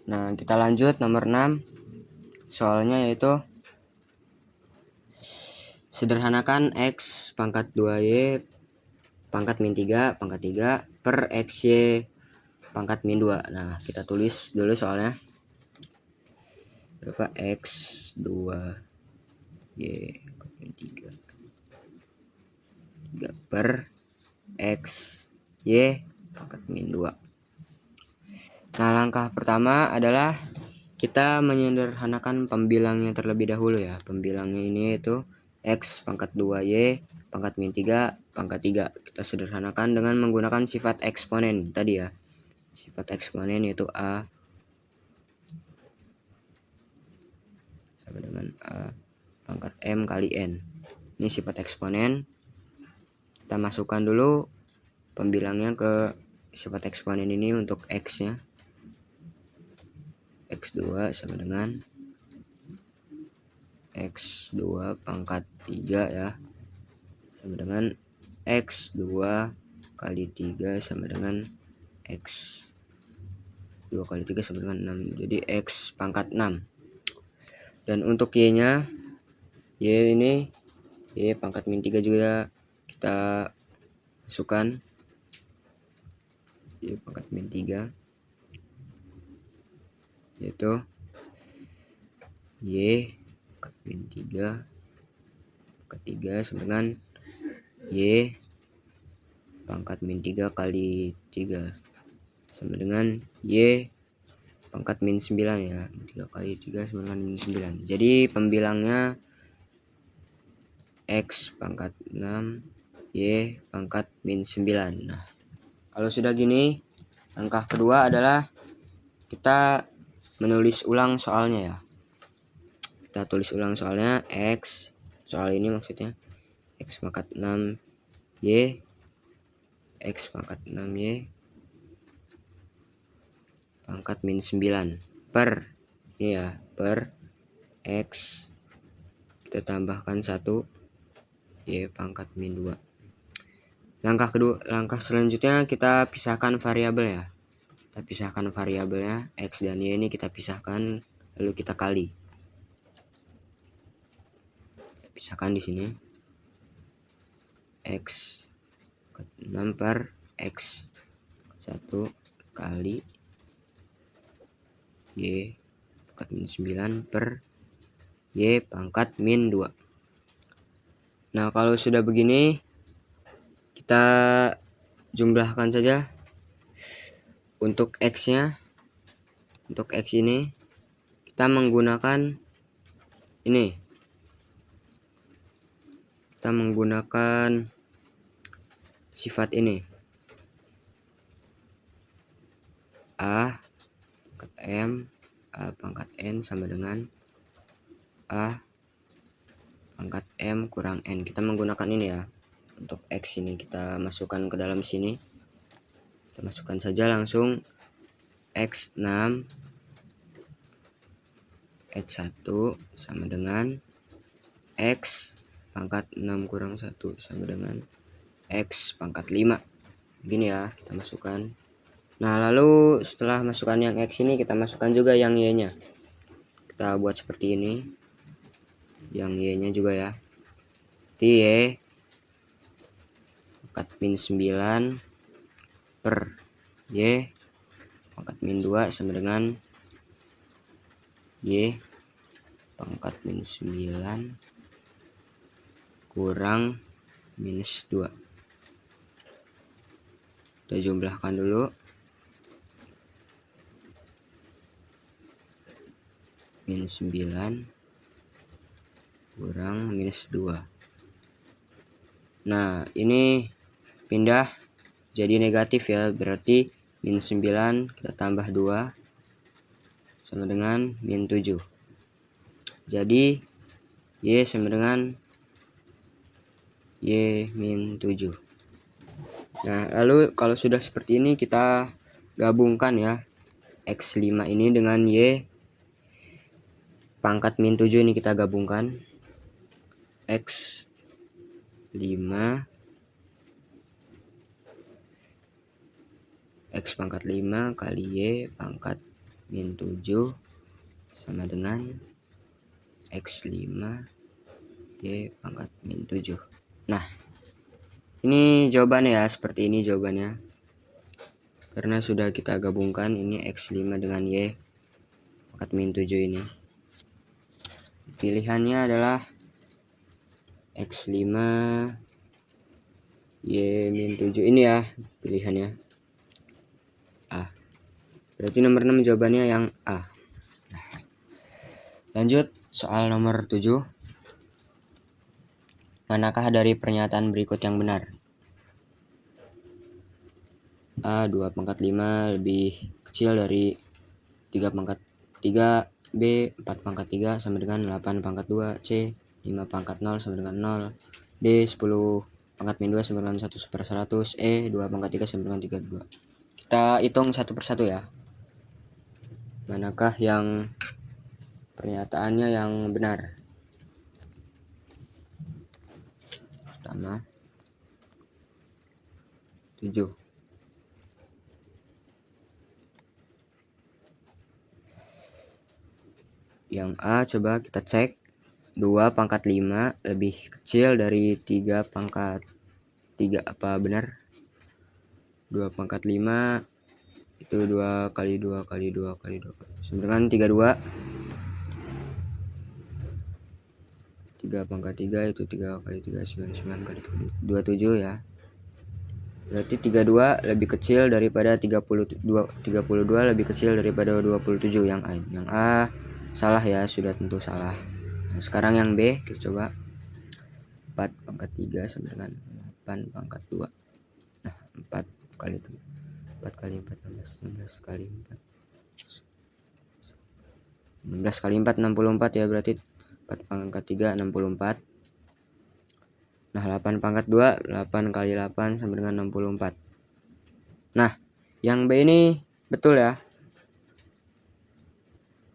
Nah, kita lanjut nomor 6. Soalnya yaitu sederhanakan X pangkat 2Y pangkat min 3 pangkat 3 per XY pangkat min 2. Nah, kita tulis dulu soalnya. Berapa? X 2Y pangkat min 3 per X Y pangkat min 2. Nah, langkah pertama adalah kita menyederhanakan pembilangnya terlebih dahulu ya. Pembilangnya ini yaitu X pangkat 2Y pangkat min 3 pangkat 3. Kita sederhanakan dengan menggunakan sifat eksponen tadi ya. Sifat eksponen yaitu A sama dengan A pangkat M kali N. Ini sifat eksponen. Kita masukkan dulu pembilangnya ke sifat eksponen ini untuk X-nya. X2 sama dengan X2 pangkat 3 ya, sama dengan X2 kali 3 sama dengan X2 kali 3 sama dengan 6. Jadi X pangkat 6. Dan untuk Y-nya, Y ini Y pangkat min 3 juga kita masukkan. Y pangkat min 3 yaitu Y pangkat min 3 pangkat 3 sama dengan Y pangkat min 3 kali 3 sama dengan Y pangkat min 9 ya. 3 kali 3 sama dengan min 9. Jadi pembilangnya X pangkat 6 Y pangkat min 9. Nah, kalau sudah gini, langkah kedua adalah kita menulis ulang soalnya ya. Kita tulis ulang soalnya. X, soal ini maksudnya X pangkat 6 Y, X pangkat 6 Y pangkat min 9 per ini ya, per X kita tambahkan 1 Y pangkat min 2. Langkah selanjutnya kita pisahkan variabel ya. Kita pisahkan variabelnya X dan Y ini kita pisahkan, lalu kita kali. Pisahkan di sini. X 6 per X 1 kali Y pangkat min 9 per Y pangkat min 2. Nah, kalau sudah begini, kita jumlahkan saja. Untuk X-nya, untuk X ini, kita menggunakan ini. Kita menggunakan sifat ini. A pangkat M, A pangkat N sama dengan A pangkat M kurang N. Kita menggunakan ini ya. Untuk X ini kita masukkan ke dalam sini. Kita masukkan saja langsung X6 X1 sama dengan X pangkat 6 kurang 1 sama dengan X pangkat 5. Begini ya, kita masukkan. Nah, lalu setelah masukkan yang X ini, kita masukkan juga yang Y-nya. Kita buat seperti ini. Yang Y-nya juga ya. Y pangkat min 9 per Y pangkat min 2 sama dengan Y pangkat min 9 kurang minus 2. Kita jumlahkan dulu. Minus 9 kurang minus 2. Nah, ini pindah jadi negatif ya, berarti min 9 kita tambah 2 sama dengan min 7. Jadi Y sama dengan Y min 7. Nah, lalu kalau sudah seperti ini, kita gabungkan ya X5 ini dengan Y pangkat min 7 ini kita gabungkan. X5 X pangkat 5 kali Y pangkat min 7 sama dengan X5 Y pangkat min 7. Nah, ini jawabannya ya, seperti ini jawabannya. Karena sudah kita gabungkan ini X5 dengan Y pangkat min 7 ini. Pilihannya adalah X5 Y min 7 ini ya pilihannya. A. Berarti nomor 6 jawabannya yang A. Lanjut soal nomor 7. Manakah dari pernyataan berikut yang benar? A. 2 pangkat 5 lebih kecil dari 3 pangkat 3. B. 4 pangkat 3 sama dengan 8 pangkat 2. C. 5 pangkat 0 sama dengan 0. D. 10 pangkat min 2 sama dengan 1/100. E. 2 pangkat 3 sama dengan 32. Kita hitung satu persatu ya. Manakah yang pernyataannya yang benar? Pertama 7. Yang A coba kita cek. 2 pangkat 5 lebih kecil dari 3 pangkat 3. Apa benar? 2 pangkat 5 itu 2 kali 2 kali 2 kali 2 sama dengan 32. 3 pangkat 3 itu 3 kali 3 99 kali 27 ya. Berarti 32 lebih kecil daripada 32 lebih kecil daripada 27. Yang A salah ya, sudah tentu salah. Nah, sekarang yang B kita coba. 4 pangkat 3 sama dengan 8 pangkat 2. Nah, 4 kali 3. 4 kali 4 16 kali 4 16 kali 4 64 ya, berarti 4 pangkat 3 64. Nah, 8 pangkat 2 8 kali 8 sama dengan 64. Nah, yang B ini betul ya.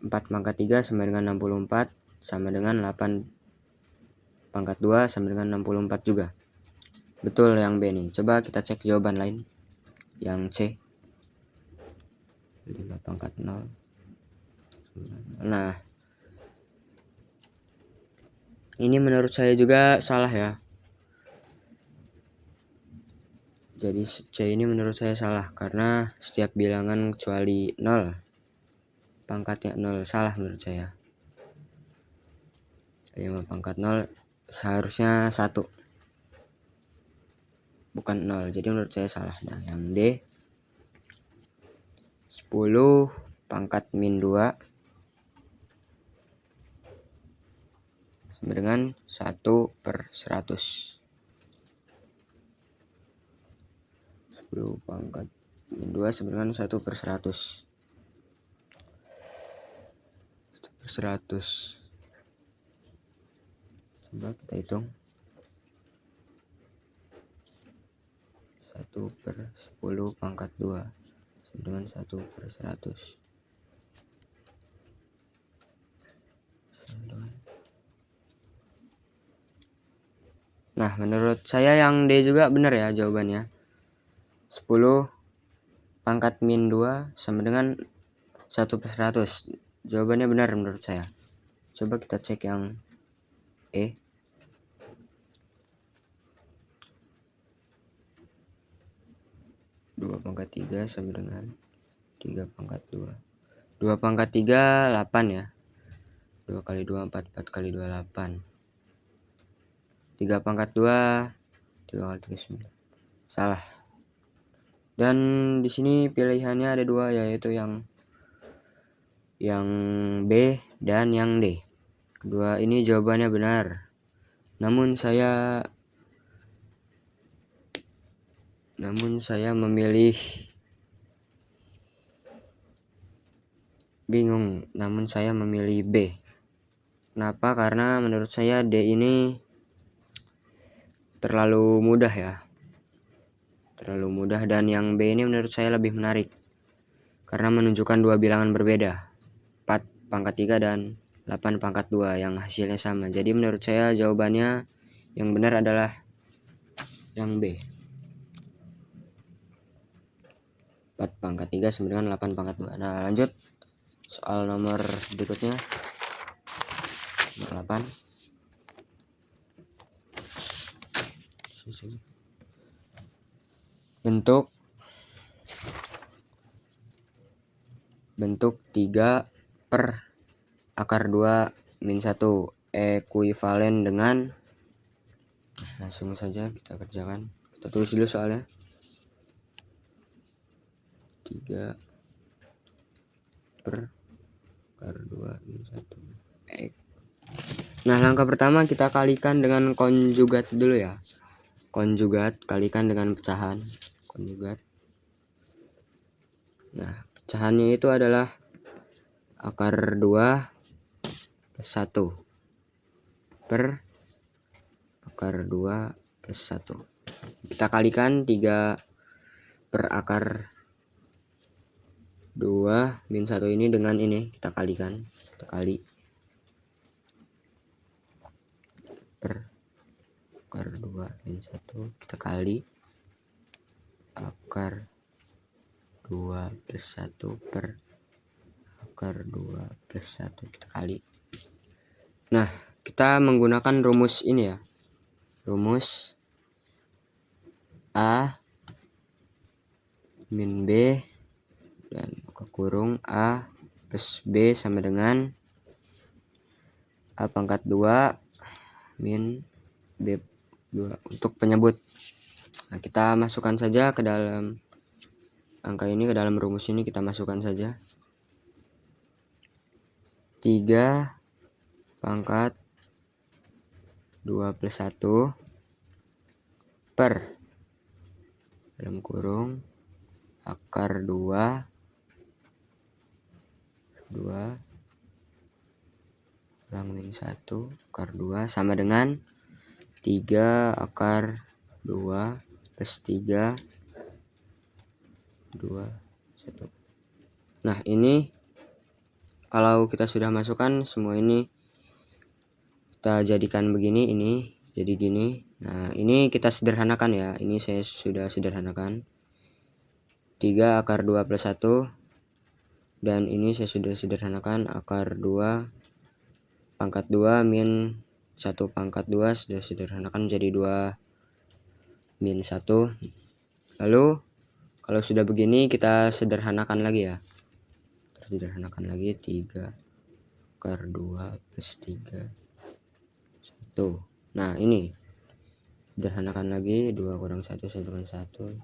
4 pangkat 3 sama dengan 64 sama dengan 8 pangkat 2 sama dengan 64 juga. Betul yang B nih. Coba kita cek jawaban lain. Yang C. 5 pangkat 0. Nah, ini menurut saya juga salah ya. Jadi C ini menurut saya salah karena setiap bilangan kecuali 0 pangkatnya 0 salah menurut saya. 5 pangkat 0 seharusnya 1 bukan 0, jadi menurut saya salah. Nah, yang D 10 pangkat min 2 sama dengan 1/100. 10 pangkat min 2 sama dengan 1/100. 1/100. Coba kita hitung. 1/10 pangkat 2 sama dengan 1/100. Nah, menurut saya yang D juga benar ya jawabannya. 10 pangkat min 2 sama dengan 1/100. Jawabannya benar menurut saya. Coba kita cek yang E. 2 pangkat 3 sama dengan 3 pangkat 2. 2 pangkat 3 8 ya. 2 kali 2 4 kali 2 8. 3 pangkat 2 3 kali 3 9. Salah. Dan di sini pilihannya ada 2, yaitu yang B dan yang D. Kedua ini jawabannya benar. Namun saya memilih bingung. Namun saya memilih B. Kenapa? Karena menurut saya D ini terlalu mudah ya. Terlalu mudah, dan yang B ini menurut saya lebih menarik karena menunjukkan dua bilangan berbeda. 4 pangkat 3 dan 8 pangkat 2 yang hasilnya sama. Jadi menurut saya jawabannya yang benar adalah yang B. 4 pangkat 3 sama dengan 8 pangkat 2. Nah, lanjut soal nomor berikutnya, nomor 8. Bentuk 3 per akar 2 min 1 ekuivalen dengan, langsung saja kita kerjakan. Kita tulis dulu soalnya. 3 per akar 2 min 1. Nah, langkah pertama kita kalikan dengan konjugat dulu ya. Konjugat kalikan dengan pecahan. Konjugat. Nah, pecahannya itu adalah akar 2 plus 1 per akar 2 plus 1. Kita kalikan 3 per akar 2 min 1 ini dengan ini. Kita kalikan. Kita kali per akar 2 min 1. Kita kali akar 2 plus 1 per akar 2 plus 1. Kita kali. Nah, kita menggunakan rumus ini ya. Rumus A min B dan buka kurung A plus B sama dengan A pangkat 2 min B2 untuk penyebut. Nah, kita masukkan saja ke dalam angka ini, ke dalam rumus ini kita masukkan saja 3 pangkat 2 plus 1 per dalam kurung akar 2 kurang min 1 akar 2 sama dengan 3 akar 2 plus 3 2 1. Nah, ini kalau kita sudah masukkan semua ini, kita jadikan begini, ini jadi gini. Nah, ini kita sederhanakan ya. Ini saya sudah sederhanakan 3 akar 2 plus 1, dan ini saya sudah sederhanakan akar 2 pangkat 2 min 1 pangkat 2 sudah sederhanakan menjadi 2 min 1. Lalu kalau sudah begini kita sederhanakan lagi ya. Sederhanakan lagi 3 akar 2 plus 3 1. Nah, ini sederhanakan lagi 2 kurang 1 1 kurang 1.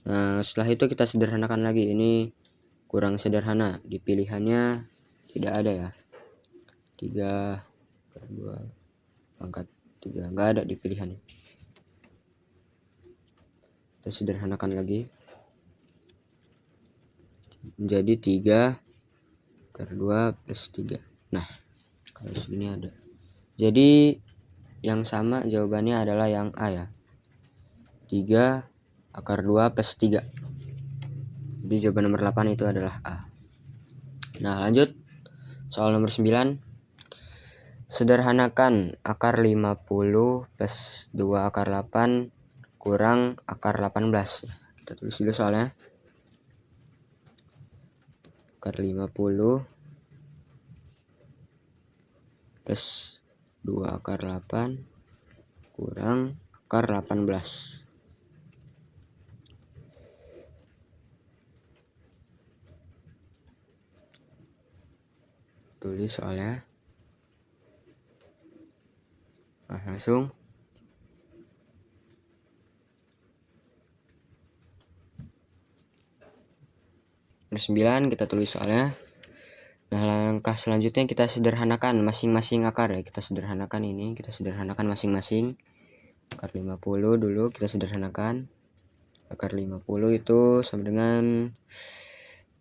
Nah, setelah itu kita sederhanakan lagi. Ini kurang sederhana, di pilihannya tidak ada ya. 3 akar 2 pangkat 3 enggak ada di pilihannya. Kita sederhanakan lagi menjadi 3 akar 2 plus 3. Nah, kalau segini ada. Jadi yang sama jawabannya adalah yang A ya. 3 akar 2 plus 3. Jadi jawaban nomor 8 itu adalah A. Nah, lanjut soal nomor 9. Sederhanakan akar 50 plus 2 akar 8 kurang akar 18. Kita tulis dulu soalnya. Akar 50 plus 2 akar 8 kurang akar 18. Tulis soalnya. Nah, langsung. Nomor 9 kita tulis soalnya. Nah, langkah selanjutnya kita sederhanakan masing-masing akar ya. Kita sederhanakan ini, kita sederhanakan masing-masing. Akar 50 dulu kita sederhanakan. Akar 50 itu sama dengan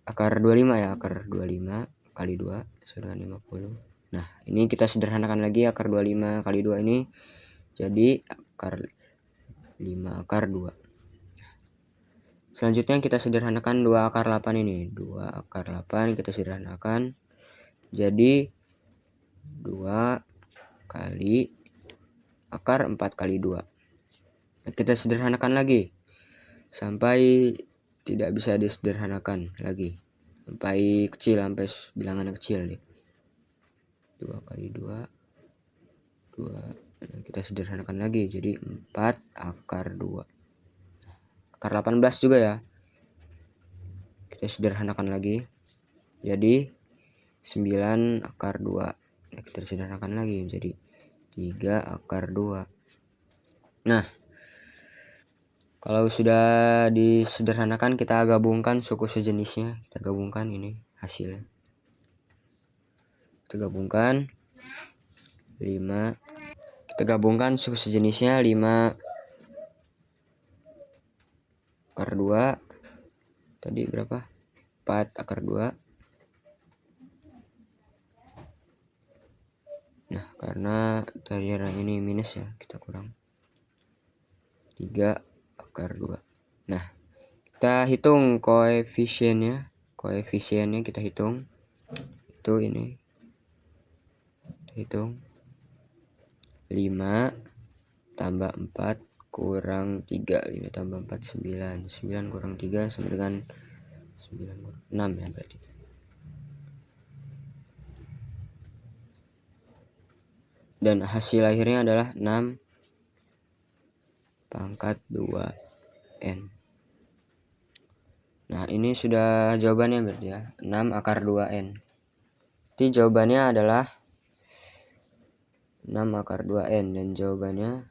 akar 25 ya. Akar 25 kali 2 sama dengan 50. Nah, ini kita sederhanakan lagi akar 25 kali 2 ini jadi akar 5 akar 2. Selanjutnya kita sederhanakan 2 akar 8 ini. 2 akar 8 kita sederhanakan jadi 2 kali akar 4 kali 2. Nah, kita sederhanakan lagi sampai tidak bisa disederhanakan lagi. sampai kecil, sampai bilangan kecil deh. 2 kali 2 nah, kita sederhanakan lagi jadi 4 akar 2 akar 18 juga ya, kita sederhanakan lagi jadi 9 akar 2. Nah, kita sederhanakan lagi menjadi 3 akar 2. Nah, kalau sudah disederhanakan, kita gabungkan suku sejenisnya. Kita gabungkan ini hasilnya. Kita gabungkan 5. Kita gabungkan suku sejenisnya 5 akar 2. Tadi berapa? 4 akar 2. Nah, karena tadi ini minus ya, kita kurang 3 akar 2. Nah, kita hitung koefisiennya. Koefisiennya kita hitung. Itu ini. Kita hitung 5 tambah 4 kurang 3. 5 tambah 4 9. 9 kurang 3 sama dengan 9 kurang 6 ya berarti. Dan hasil akhirnya adalah 6 pangkat 2n. Nah, ini sudah jawabannya berarti ya, 6 akar 2n. Jadi jawabannya adalah 6 akar 2n dan jawabannya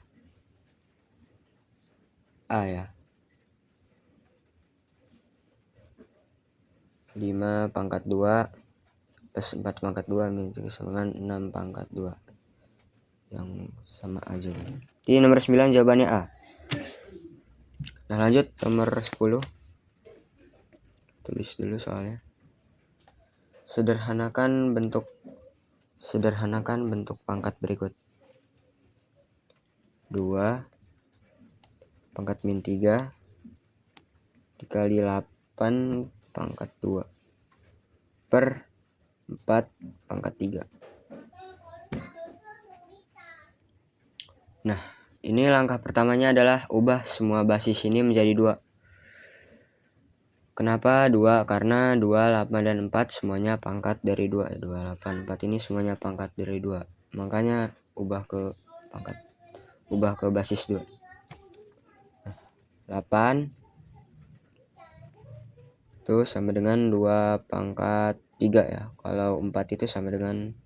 A ya. 5 pangkat 2 plus 4 pangkat 2 sama dengan 6 pangkat 2. Yang sama aja. Jadi nomor 9 jawabannya A. Nah, lanjut nomor 10. Tulis dulu soalnya. Sederhanakan bentuk pangkat berikut. 2 pangkat min 3 dikali 8 pangkat 2 per 4 pangkat 3. Nah, ini langkah pertamanya adalah ubah semua basis ini menjadi 2. Kenapa 2? Karena 2, 8, dan 4 semuanya pangkat dari 2. 2, 8, 4 ini semuanya pangkat dari 2. Makanya ubah ke basis 2. 8 itu sama dengan 2 pangkat 3 ya. Kalau 4 itu sama dengan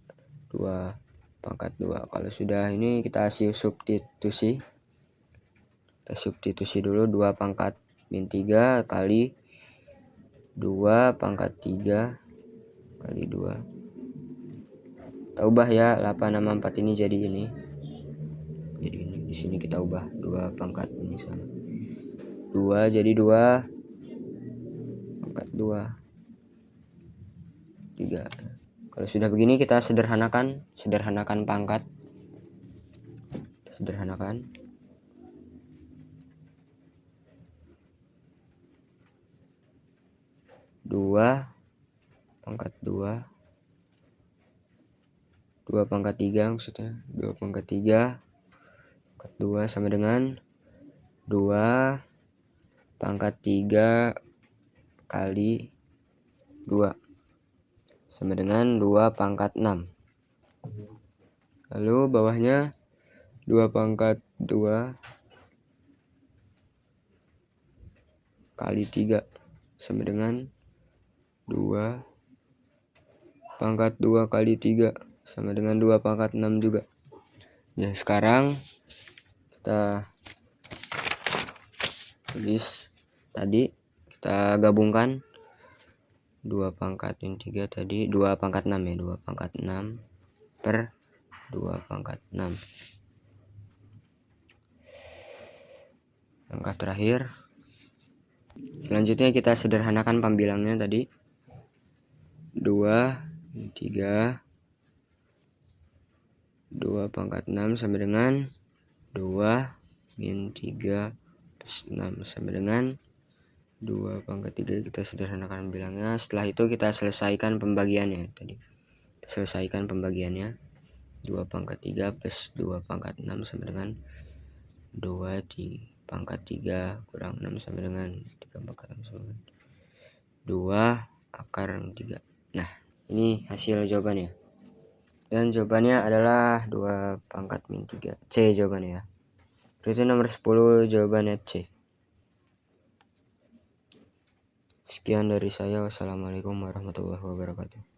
2 pangkat 2. Kalau sudah ini kita substitusi. Kita substitusi dulu 2 pangkat min 3 kali 2 pangkat 3 kali 2. Kita ubah ya, 8 sama 4 ini jadi ini. Jadi ini di sini kita ubah 2 pangkat ini sama 2 jadi 2 pangkat 2 3. Kalau sudah begini kita sederhanakan pangkat. Kita sederhanakan. 2 pangkat 2 pangkat 3 maksudnya. 2 pangkat 3 pangkat 2 sama dengan 2 pangkat 3 kali 2 sama dengan 2 pangkat 6. Lalu bawahnya 2 pangkat 2 kali 3 sama dengan 2 pangkat 2 kali 3 sama dengan 2 pangkat 6 juga. Ya, sekarang kita tulis tadi, kita gabungkan 2 pangkat min 3 tadi 2 pangkat 6 ya, 2 pangkat 6 per 2 pangkat 6. Langkah terakhir. Selanjutnya kita sederhanakan pembilangnya tadi. 2 min 3 2 pangkat 6 sama dengan 2 min 3 plus 6 sama dengan 2 pangkat 3. Kita sederhanakan bilangnya. Setelah itu kita selesaikan pembagiannya tadi. Kita selesaikan pembagiannya. 2 pangkat 3 plus 2 pangkat 6 sama dengan 2 di pangkat 3 kurang 6 sama dengan 3 pangkat 6 sama dengan 2 akar 3. Nah, ini hasil jawabannya. Dan jawabannya adalah 2 pangkat min 3. C jawabannya ya. Berarti nomor 10 jawabannya C. Sekian dari saya. Wassalamualaikum warahmatullahi wabarakatuh.